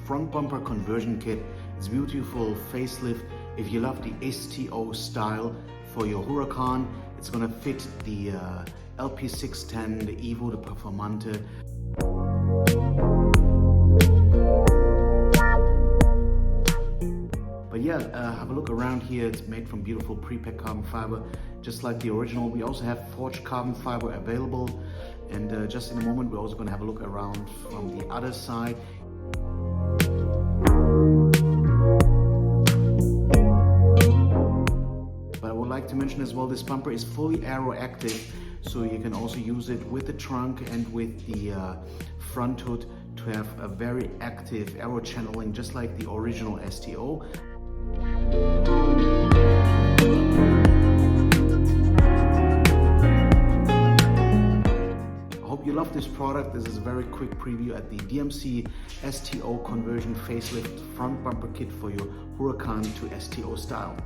front bumper conversion kit. It's beautiful facelift. If you love the STO style for your Huracan, it's gonna fit the LP610, the EVO, the Performante. But yeah, have a look around here. It's made from beautiful pre-packed carbon fiber, just like the original. We also have forged carbon fiber available. And just in a moment, we're also going to have a look around from the other side. But I would like to mention as well, this bumper is fully aero active, so you can also use it with the trunk and with the front hood to have a very active aero channeling, just like the original STO. You love this product. This is a very quick preview at the DMC STO conversion facelift front bumper kit for your Huracan to STO style.